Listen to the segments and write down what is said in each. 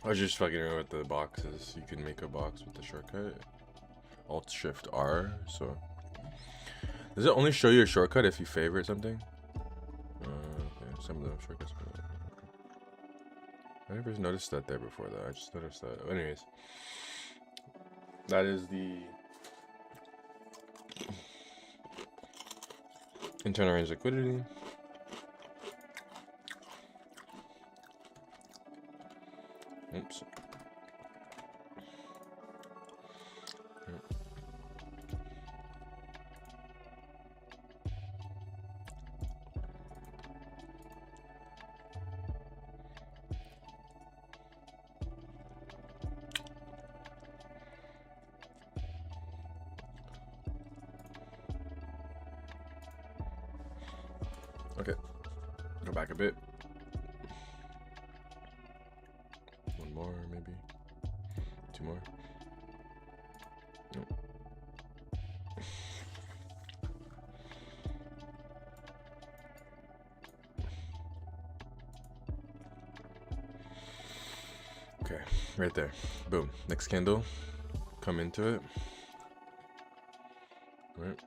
I was just fucking around with the boxes. You can make a box with the shortcut. Alt Shift R. So does it only show you a shortcut if you favorite something? Okay, some of the shortcuts. I never noticed that there before though. I just noticed that. Anyways, that is the internal range liquidity. Oops. Okay, go back a bit. One more, maybe. Two more. Nope. Okay, right there. Boom. Next candle. Come into it. Right.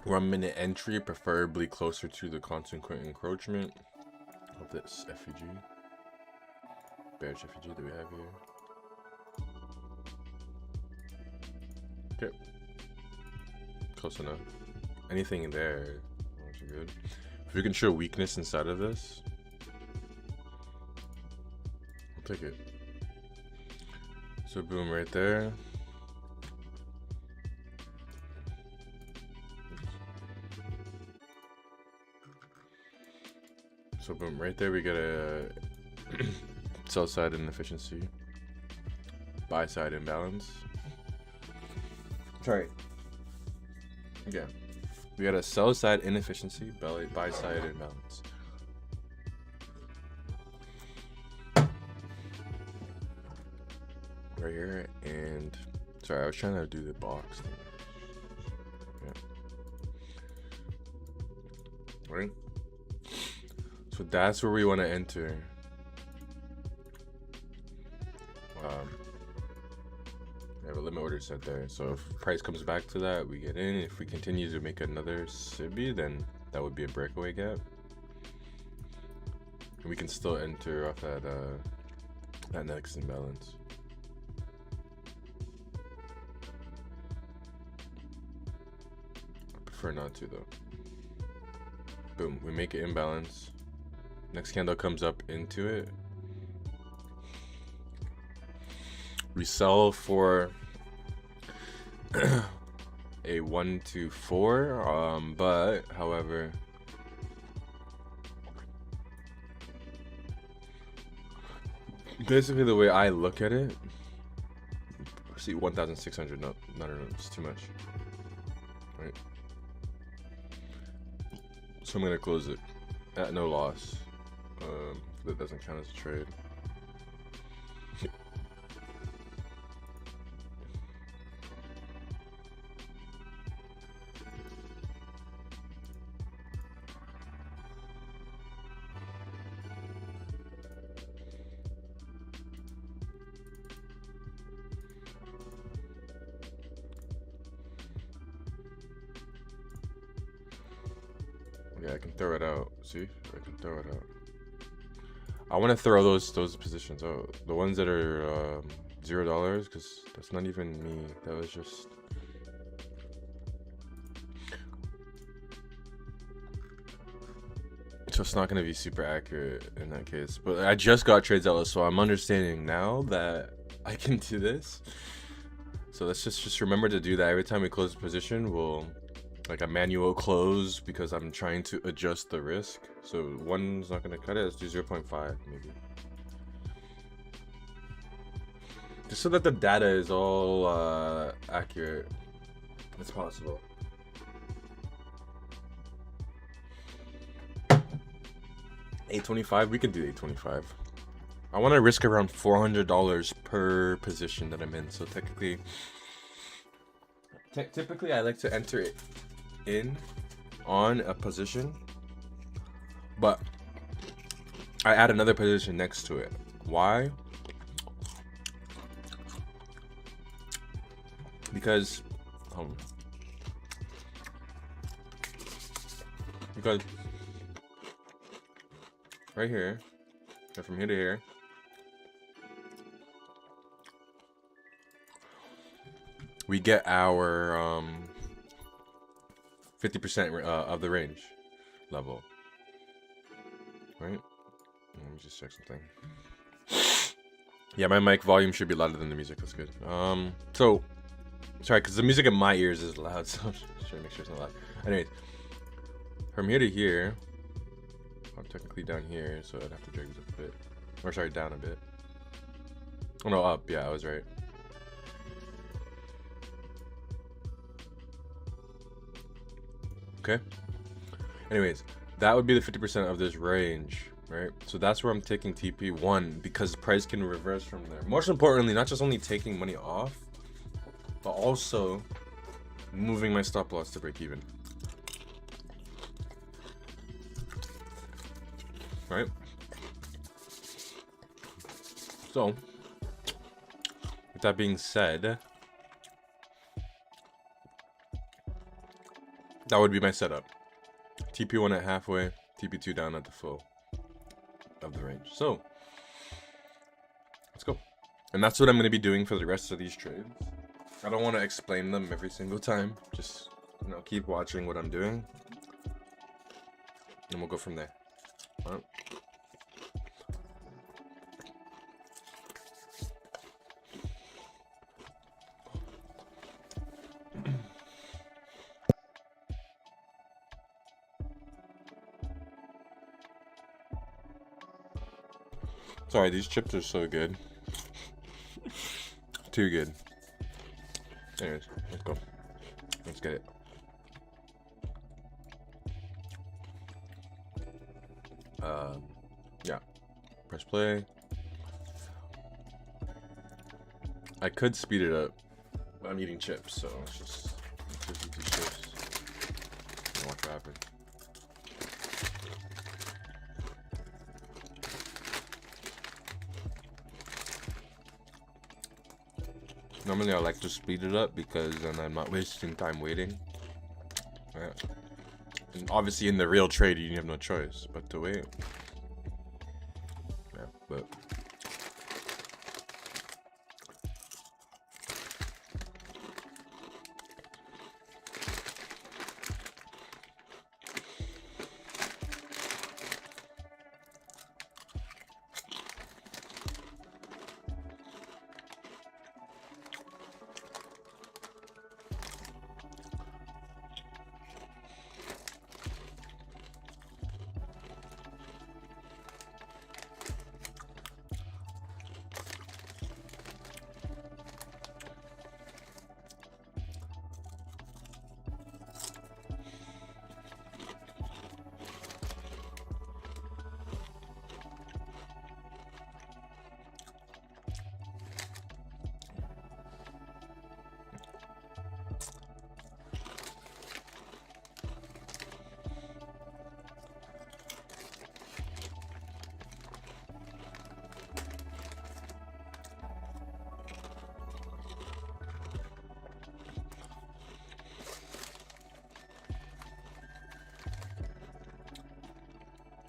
One minute entry, preferably closer to the consequent encroachment of this effigy. Bearish effigy that we have here. Okay. Close enough. Anything in there, that's good. If we can show weakness inside of this, I'll take it. So boom, right there. So boom, right there we get a sell side inefficiency, buy side imbalance. Sorry. Yeah, we got a sell side inefficiency, buy side imbalance. Right here, and sorry, I was trying to do the box thing. Yeah. Right. So that's where we want to enter. We have a limit order set there. So if price comes back to that, we get in. If we continue to make another SIBI, then that would be a breakaway gap. And we can still enter off that next imbalance. I prefer not to though. Boom, we make an imbalance. Next candle comes up into it. We sell for a 1 to 4, but however, basically the way I look at it, see 1,600. No, it's too much, right? So I'm gonna close it at no loss. That doesn't count as a trade. Yeah, I can throw it out. See, I can throw it out. I want to throw those positions out. The ones that are $0, because that's not even me. That was just. So it's not going to be super accurate in that case. But I just got trades out, so I'm understanding now that I can do this. So let's just remember to do that every time we close a position. We'll like a manual close because I'm trying to adjust the risk. So one's not going to cut it. Let's do 0.5 maybe. Just so that the data is all accurate as possible. $825, we can do $825. I want to risk around $400 per position that I'm in. So technically, typically I like to enter it in on a position, but I add another position next to it. Why? Because right here, so from here to here, we get our 50% of the range level, right? Let me just check something. Yeah, my mic volume should be louder than the music. That's good. So sorry, because the music in my ears is loud, so I'm just trying to make sure it's not loud. Anyways, from here to here, I'm technically down here, so I'd have to drag this up a bit, or sorry, down a bit. Oh no, up. Yeah, I was right. Okay. Anyways, that would be the 50% of this range, right? So that's where I'm taking TP1 because price can reverse from there. Most importantly, not just only taking money off, but also moving my stop loss to break even. Right? So, with that being said, that would be my setup. TP1 at halfway, TP2 down at the full of the range. So, let's go. And that's what I'm going to be doing for the rest of these trades. I don't want to explain them every single time. Just, you know, keep watching what I'm doing. And we'll go from there. All right. Sorry, these chips are so good. Too good. Anyways, let's go. Let's get it. Yeah. Press play. I could speed it up, but I'm eating chips, so let's just eat these chips and watch what happens. Normally I like to speed it up because then I'm not wasting time waiting. Yeah. And obviously in the real trade you have no choice but to wait. Yeah, but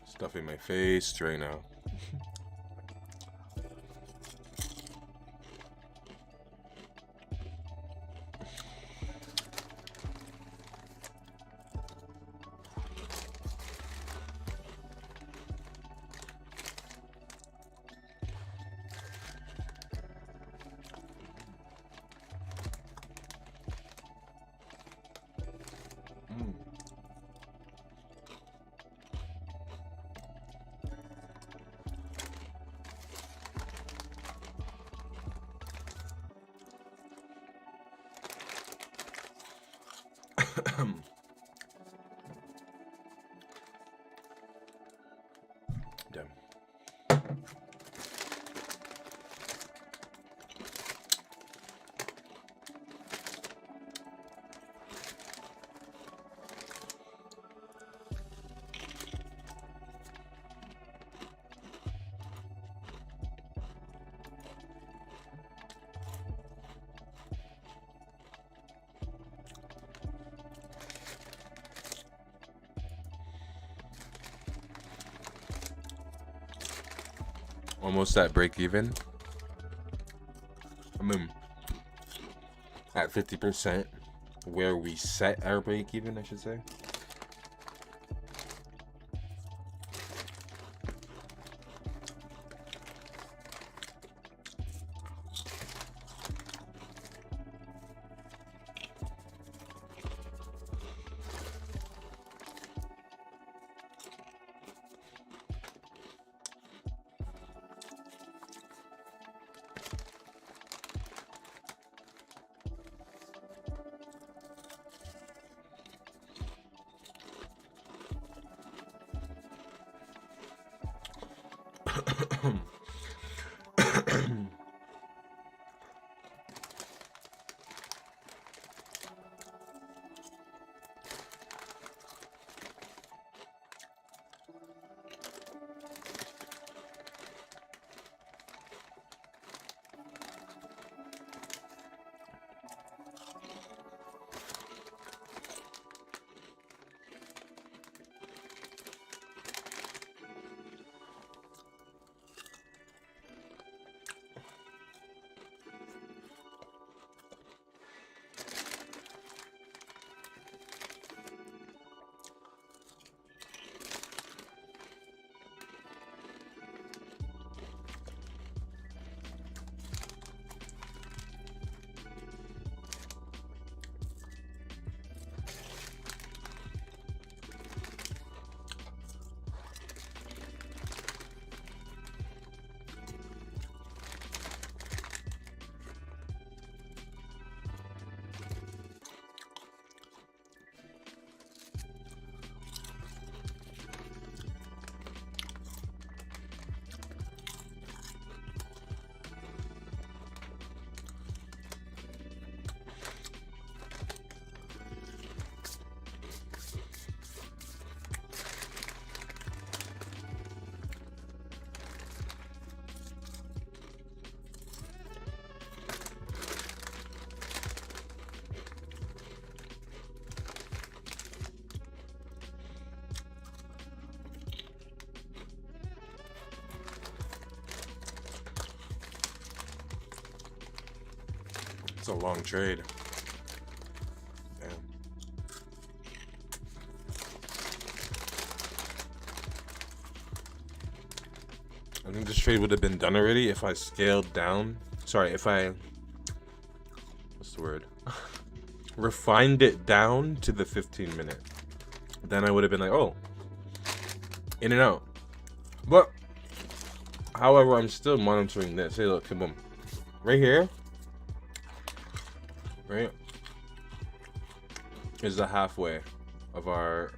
stuffing my face right now. Damn. Almost at break even. I mean, at 50%, where we set our break even, I should say. It's a long trade. Damn. I think this trade would have been done already if I scaled down. Sorry, if I... What's the word? Refined it down to the 15-minute. Then I would have been like, oh, in and out. But, however, I'm still monitoring this. Hey, look, boom. Right here. Right, is the halfway of our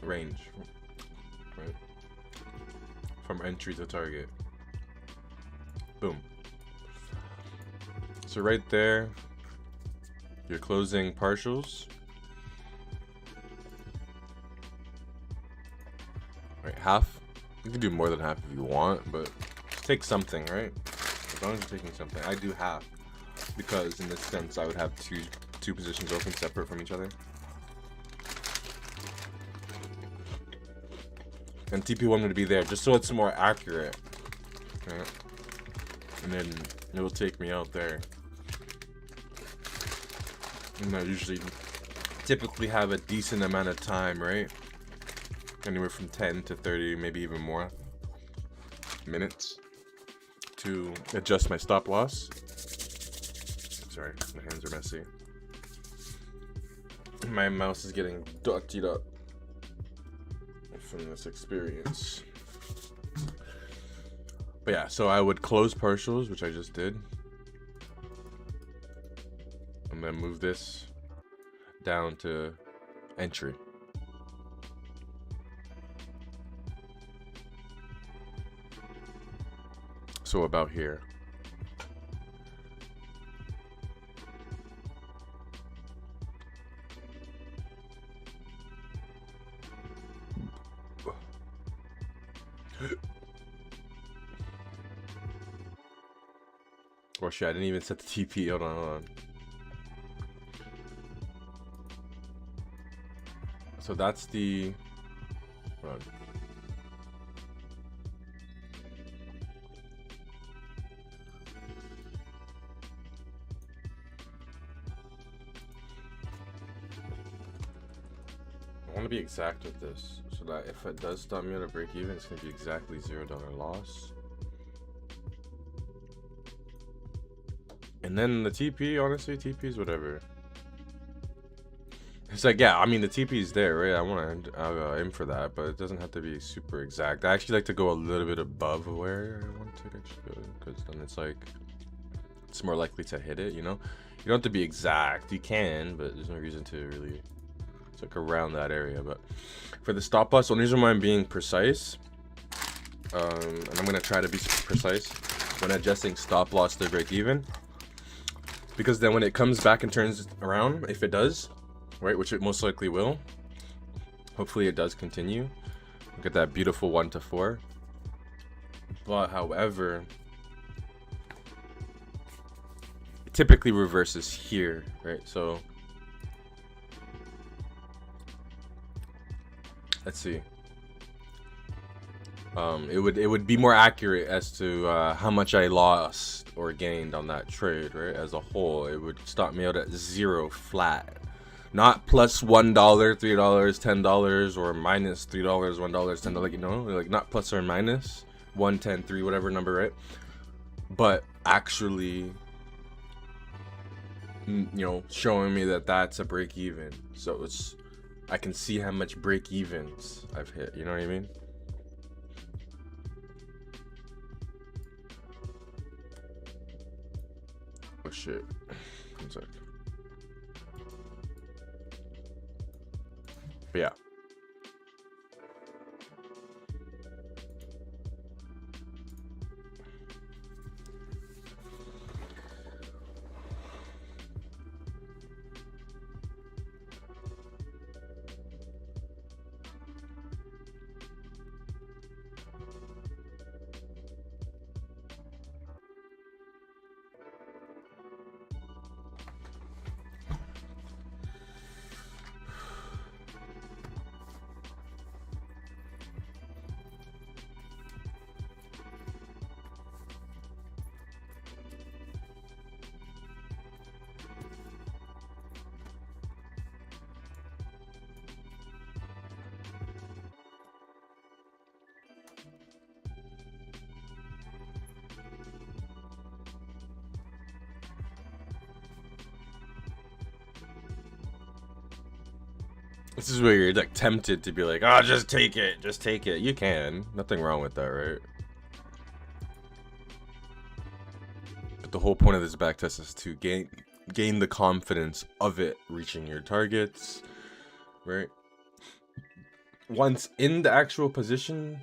range, right, from entry to target. Boom. So right there, you're closing partials. Right, half. You can do more than half if you want, but just take something, right? As long as you're taking something. I do half. Because in this sense, I would have two positions open separate from each other. And TP1 would be there, just so it's more accurate. Okay. And then it will take me out there. And I usually typically have a decent amount of time, right? Anywhere from 10 to 30, maybe even more minutes to adjust my stop loss. Sorry, my hands are messy. My mouse is getting dotted up from this experience. But yeah, so I would close partials, which I just did. And then move this down to entry. So about here. Oh shit, I didn't even set the TP. Hold on. So that's the run. I want to be exact with this, so that if it does stop me at a break even, it's gonna be exactly $0 loss. And then the TP, honestly, TP is whatever. It's like, yeah, I mean, the TP is there, right? I'll aim for that, but it doesn't have to be super exact. I actually like to go a little bit above where I want to actually go, because then it's like, it's more likely to hit it, you know? You don't have to be exact. You can, but there's no reason to really. It's like around that area. But for the stop loss, the only reason why I'm being precise, and I'm gonna try to be precise when adjusting stop loss to break even, because then when it comes back and turns around, if it does, right, which it most likely will, hopefully it does continue. Look at that beautiful 1 to 4. But however, it typically reverses here, right? So let's see. It would be more accurate as to how much I lost or gained on that trade, right? As a whole, it would stop me out at 0 flat, not plus $1, $3, $10, or minus $3, $1, $10. You know, like not plus or minus 1, 10, 3, whatever number, right? But actually, you know, showing me that that's a break even. So it's, I can see how much break evens I've hit. You know what I mean? Oh shit. One sec. But yeah. This is where you're like tempted to be like, oh, just take it, just take it. You can, nothing wrong with that, right? But the whole point of this backtest is to gain the confidence of it reaching your targets, right? Once in the actual position,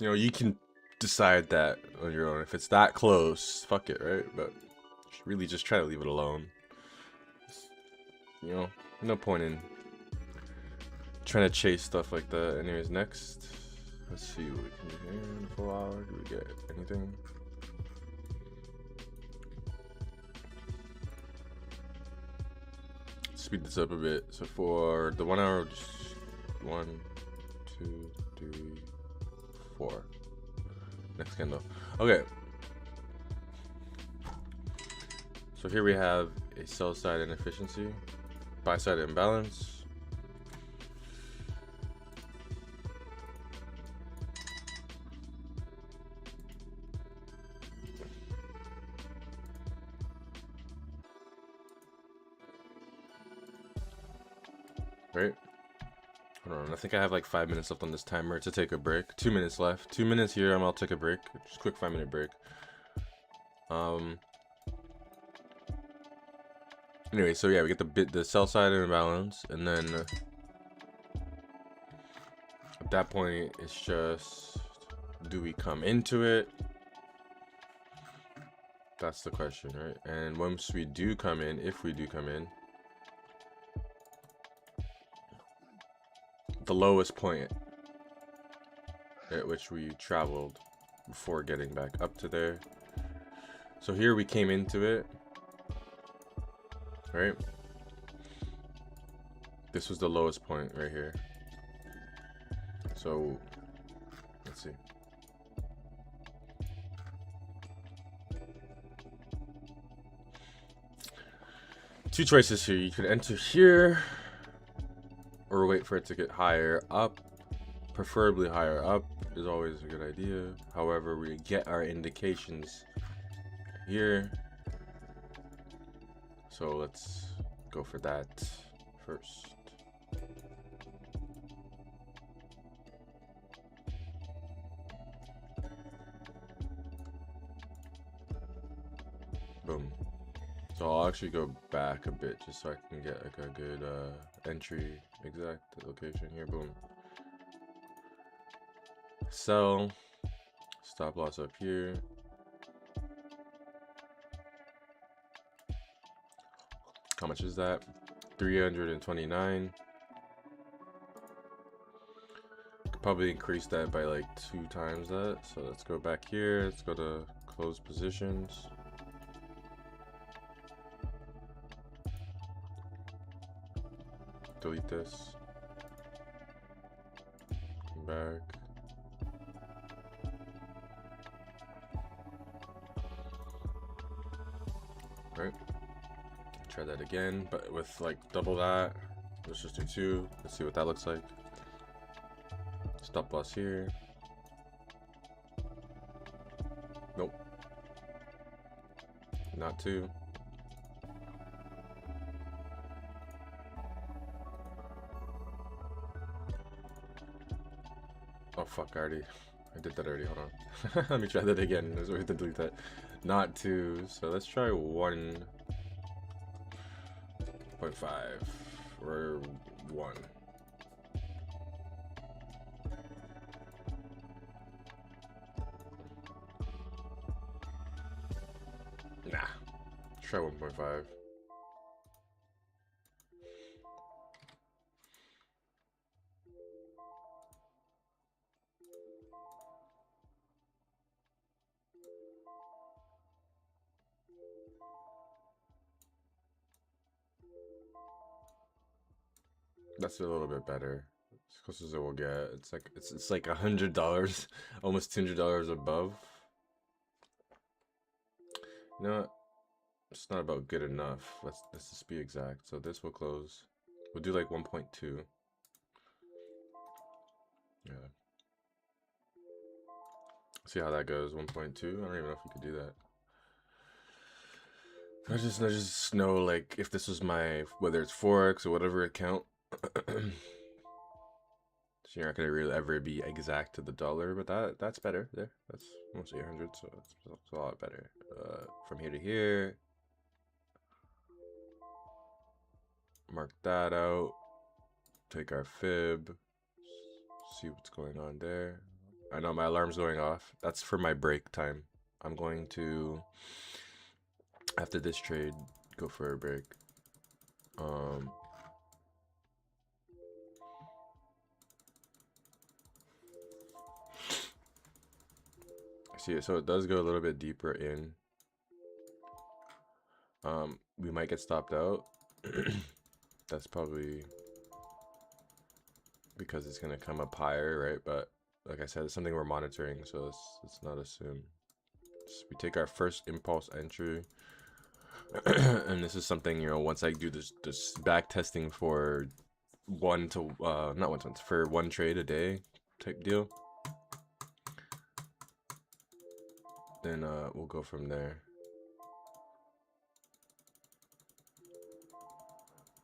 you know, you can decide that on your own. If it's that close, fuck it, right? But really just try to leave it alone. You know, no point in trying to chase stuff like that. Anyways, next, let's see what we can do here in a full hour. Do we get anything? Speed this up a bit. So for the 1 hour, just 1, 2, 3, 4. Next candle. Okay. So here we have a sell side inefficiency, buy side imbalance. Right? Hold on, I think I have like 5 minutes left on this timer to take a break. 2 minutes left. 2 minutes here, I'll take a break. Just quick 5-minute break. Anyway, so yeah, we get the sell side in balance, and then at that point, it's just, do we come into it? That's the question, right? And once we do come in, if we do come in, the lowest point at which we traveled before getting back up to there. So here we came into it, right? This was the lowest point right here. So let's see. Two choices here. You could enter here or wait for it to get higher up. Preferably higher up is always a good idea. However, we get our indications here. So let's go for that first. Boom. So I'll actually go back a bit just so I can get like a good entry exact location here. Boom. Sell. Stop loss up here. How much is that? 329. Could probably increase that by like 2 times that. So let's go back here. Let's go to close positions. Delete this. Come back. Right. Try that again, but with like double that. Let's just do 2. Let's see what that looks like. Stop loss here. Nope. Not 2. Oh fuck, I did that already, hold on. Let me try that again, we have to delete that. Not 2, so let's try 1.5 or 1. Nah, let's try 1.5. That's a little bit better. As close as it will get. It's like $100, almost $200 above. You know what? It's not about good enough. Let's just be exact. So this will close. We'll do like 1.2. Yeah. See how that goes. 1.2. I don't even know if we could do that. I just know like if this was my, whether it's Forex or whatever account. So you're not gonna really ever be exact to the dollar, but that's better there. That's almost 800, so it's a lot better. From here to here, mark that out. Take our fib. See what's going on there. I know my alarm's going off. That's for my break time. I'm going to, after this trade, go for a break. See, so it does go a little bit deeper in. We might get stopped out. That's probably because it's gonna come up higher, right? But like I said, it's something we're monitoring, so let's not assume. So we take our first impulse entry, and this is something, you know, once I do this back testing for not once, for 1 trade a day type deal, then we'll go from there.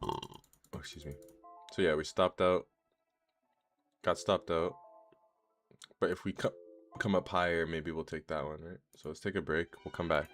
Oh, excuse me. So yeah, we stopped out, got stopped out, but if we come up higher, maybe we'll take that one, right? So let's take a break. We'll come back.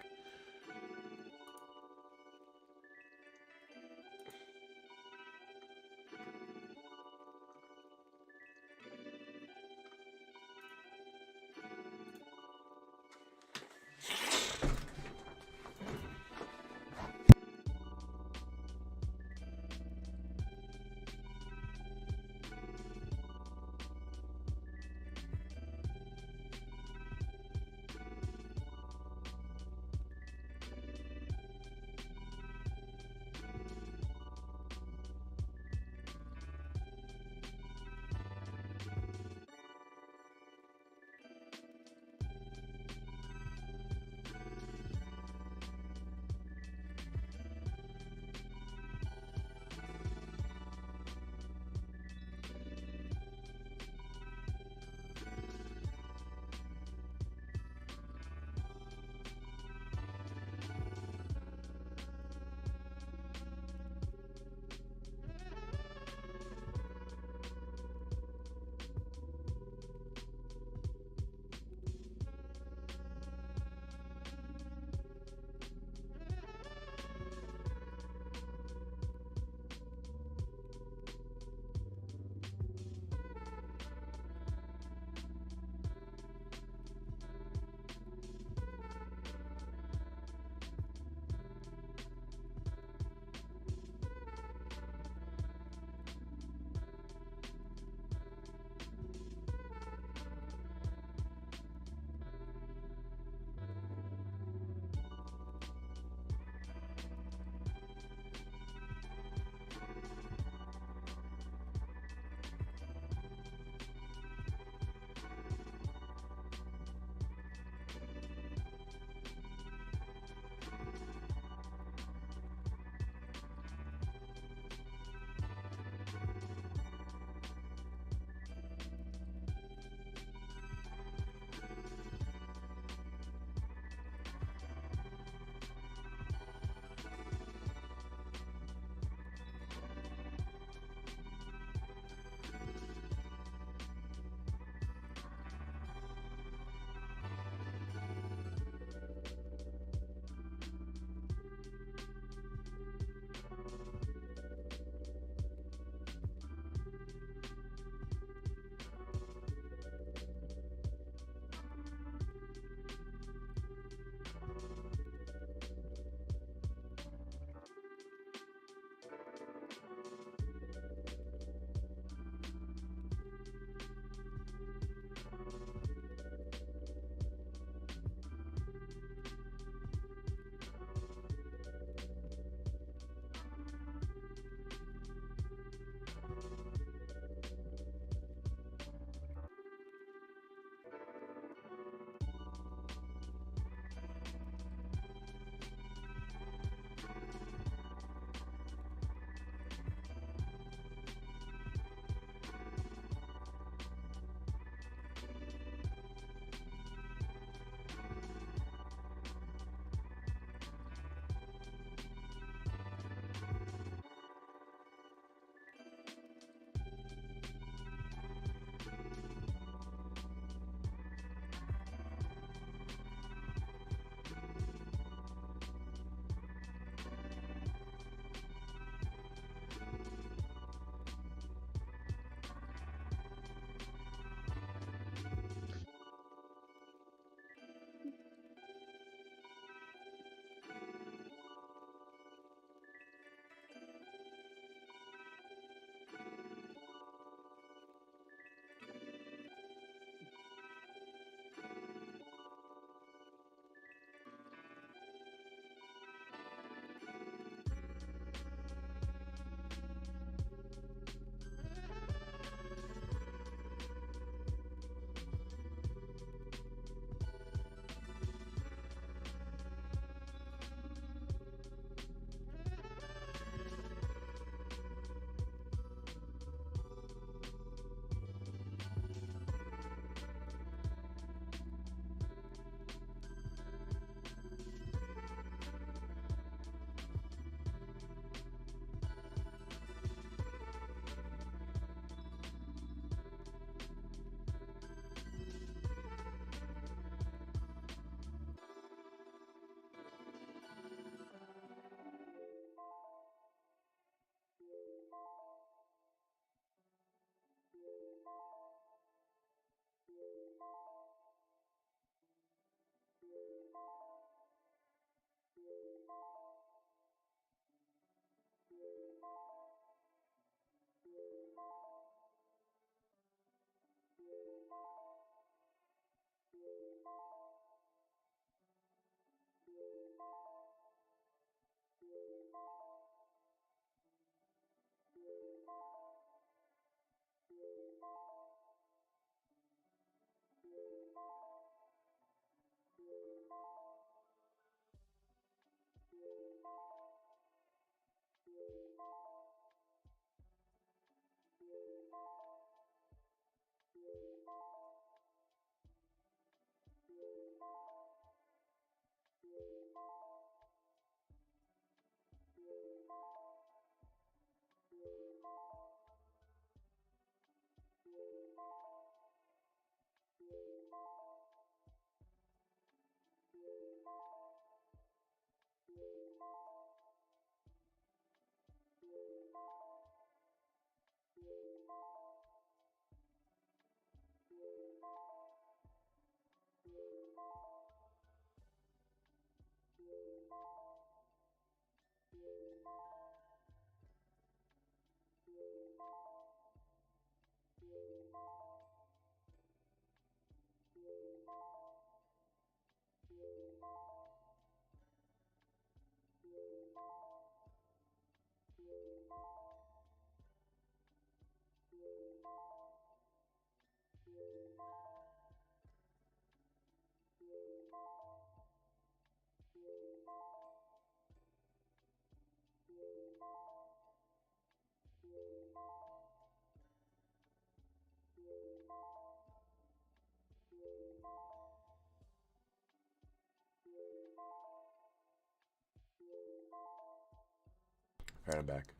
Alright, I'm back.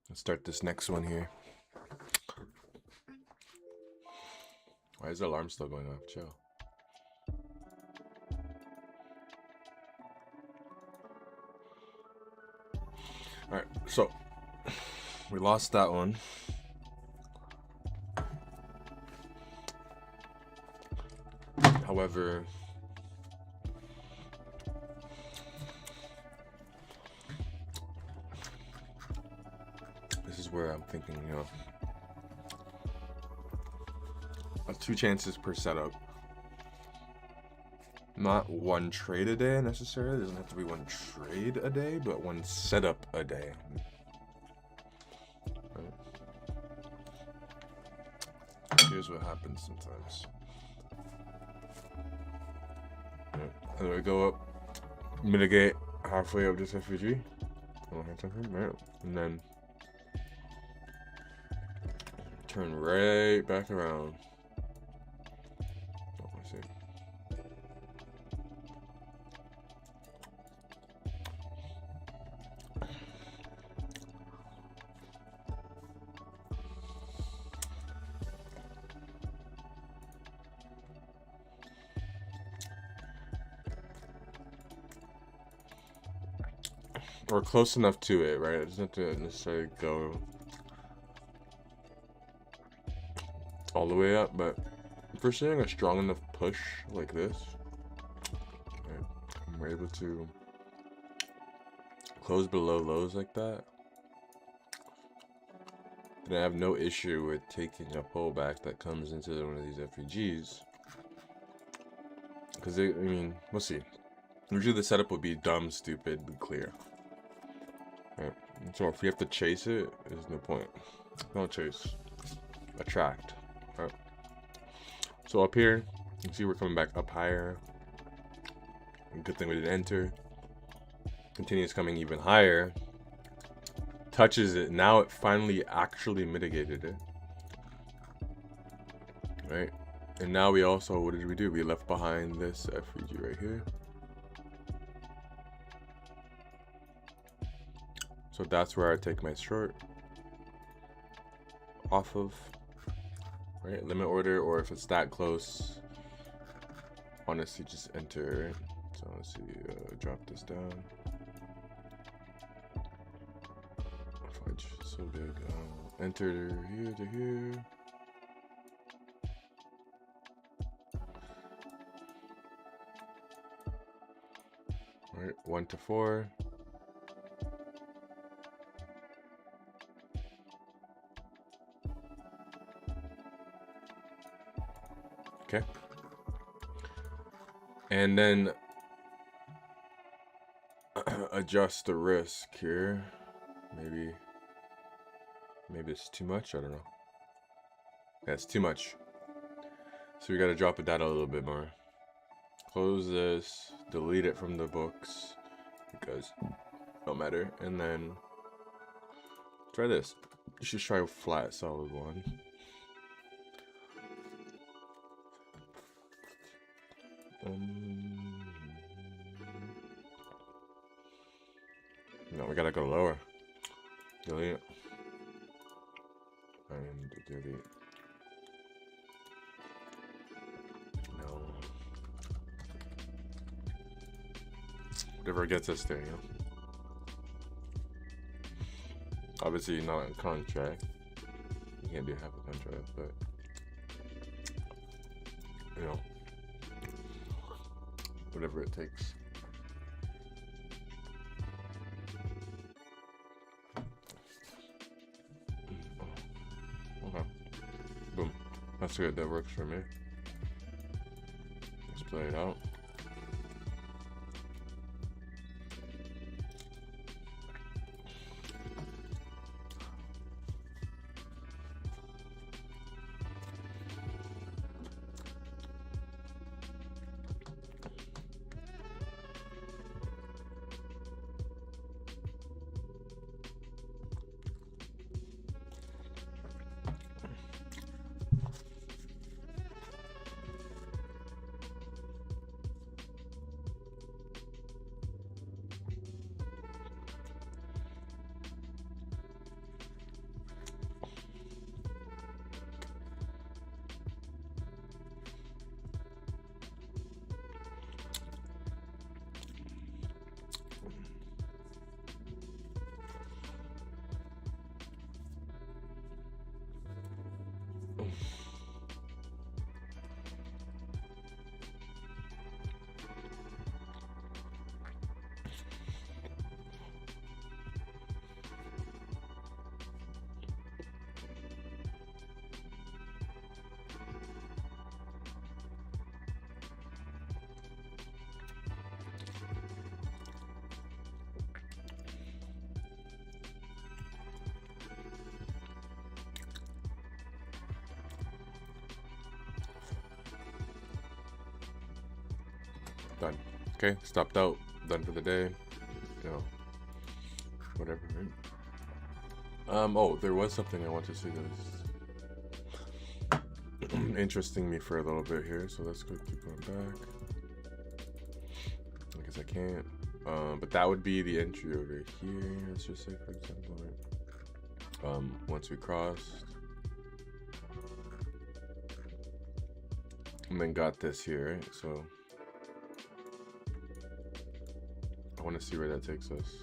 Let's start this next one here. Why is the alarm still going off? Chill. Alright, so we lost that one. However, this is where I'm thinking, you know, 2 chances per setup. Not 1 trade a day necessarily. It doesn't have to be 1 trade a day, but 1 setup a day. Right. Here's what happens sometimes. Right. And then we go up, mitigate halfway up this FUG. Right. And then turn right back around. Or close enough to it, right? It doesn't have to necessarily go all the way up, but if we're seeing a strong enough push like this, right, and we're able to close below lows like that, then I have no issue with taking a pullback that comes into one of these FEGs. Because, I mean, we'll see. Usually the setup would be dumb, stupid, and clear. Right. So if we have to chase it, there's no point. Don't chase. Attract. Right. So up here, you can see we're coming back up higher. Good thing we didn't enter. Continues coming even higher. Touches it. Now it finally actually mitigated it. Right. And now we also, what did we do? We left behind this FEG right here. So that's where I take my short off of, right? Limit order, or if it's that close, honestly, just enter it. So let's see, drop this down. Fudge, so big. Enter here to here. All right, 1 to 4. Okay. And then adjust the risk here. Maybe it's too much. I don't know. Yeah, it's too much. So we got to drop it down a little bit more. Close this, delete it from the books because it don't matter. And then try this. You should try a flat solid one. No, we gotta go lower. Delete. And delete. No. Whatever gets us there, you know. Obviously, not a contract. You can't do half a contract, but you know, whatever it takes. Okay. Boom. That's good. That works for me. Let's play it out. Done. Okay, stopped out, done for the day. You know, whatever, right? Oh, there was something I want to see that was interesting me for a little bit here, so let's go keep going back. I guess I can't. But that would be the entry over here. Let's just say, for example, right? Once we crossed, and then got this here, right? So I want to see where that takes us.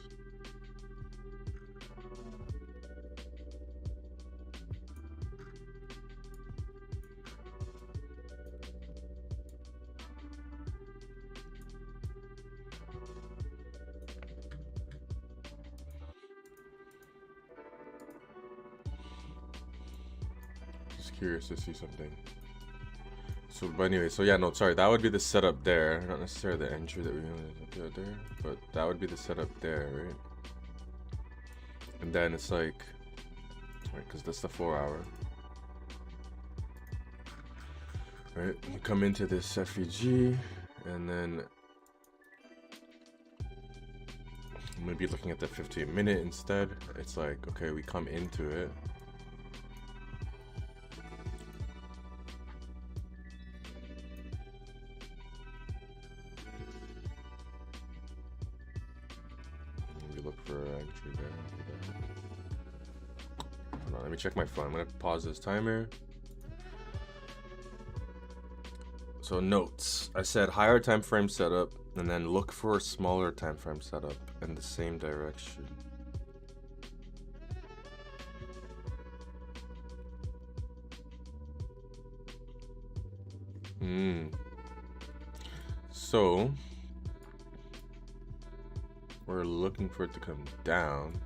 Curious to see something. So, but anyway, so yeah, no, sorry, that would be the setup there, not necessarily the entry that we wanted to do there, but that would be the setup there, right? And then it's like, right, because that's the 4 hour, right? We come into this FEG, and then maybe looking at the 15-minute instead. It's like, okay, we come into it. Look for an entry there. Hold on, let me check my phone. I'm gonna pause this timer. So notes, I said higher time frame setup, and then look for a smaller time frame setup in the same direction. So we're looking for it to come down.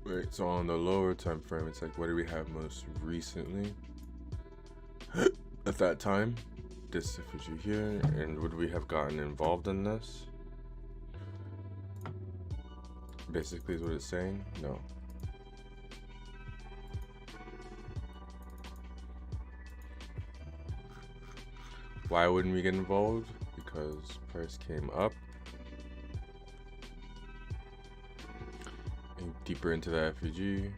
Right, so on the lower time frame, it's like, what do we have most recently at that time? This effigy here, and would we have gotten involved in this? Basically is what it's saying. No. Why wouldn't we get involved? Because price came up. Deeper into the FEG.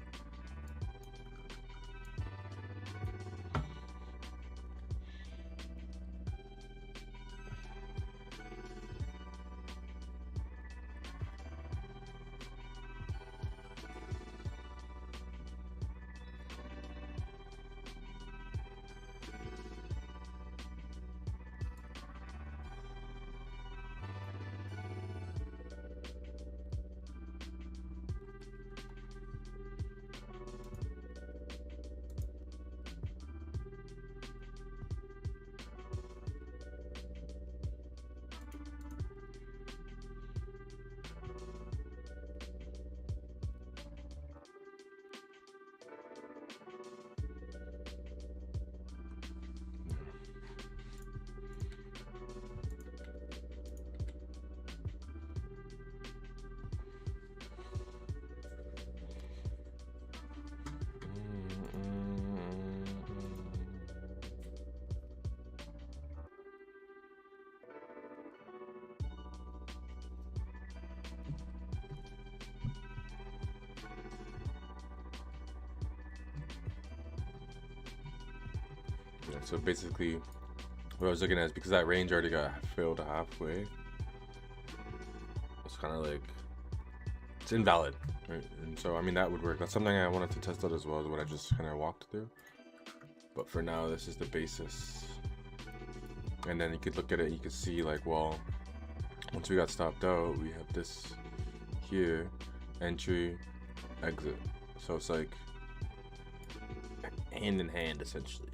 So basically, what I was looking at is because that range already got filled halfway, it's kind of like, it's invalid, right? And so, I mean, that would work. That's something I wanted to test out as well as what I just kind of walked through. But for now, this is the basis. And then you could look at it, you could see like, well, once we got stopped out, we have this here, entry, exit. So it's like hand in hand, essentially.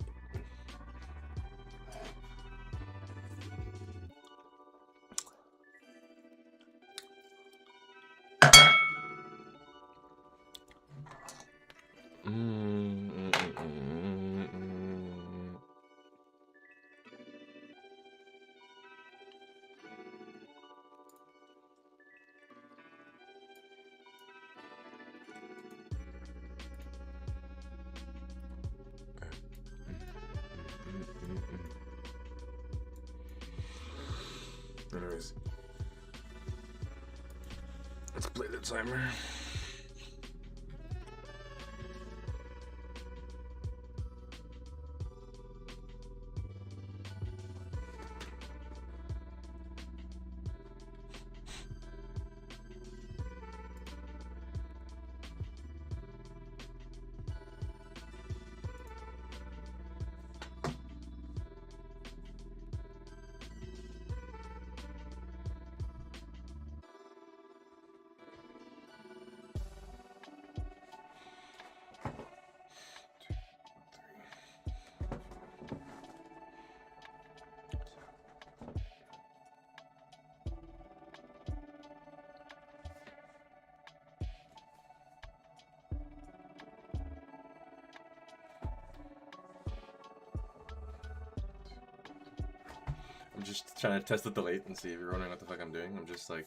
play the timer. I'm just trying to test the latency. If you're wondering what the fuck I'm doing, I'm just like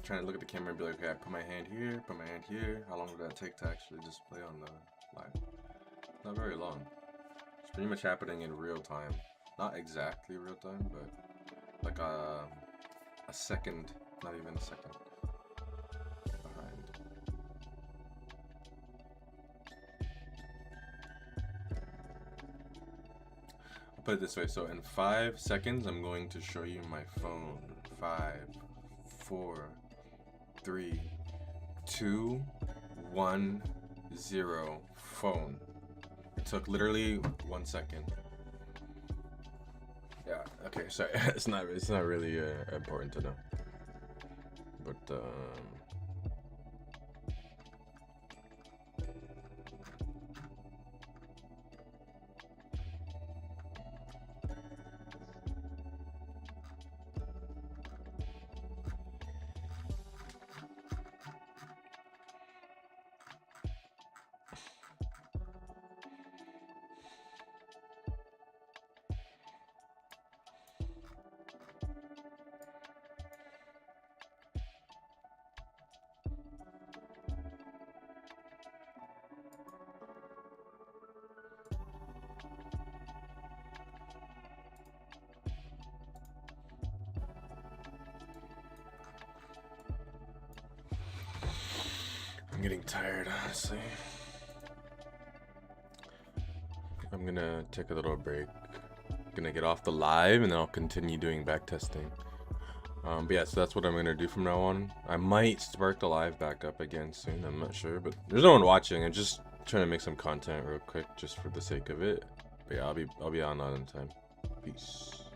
trying to look at the camera and be like, okay, I put my hand here, put my hand here. How long would that take to actually just play on the live? Not very long. It's pretty much happening in real time. Not exactly real time, but like a second, not even a second behind. I'll put it this way. So in 5 seconds, I'm going to show you my phone. 5, 4, 3, 2, 1, 0. Phone. It took literally 1 second. Yeah. Okay. Sorry. It's not really important to know. But I'm getting tired, honestly. I'm gonna take a little break. Gonna get off the live and then I'll continue doing backtesting. But yeah, so that's what I'm gonna do from now on. I might spark the live back up again soon. I'm not sure, but there's no one watching. I'm just trying to make some content real quick, just for the sake of it. But yeah, I'll be on in time. Peace.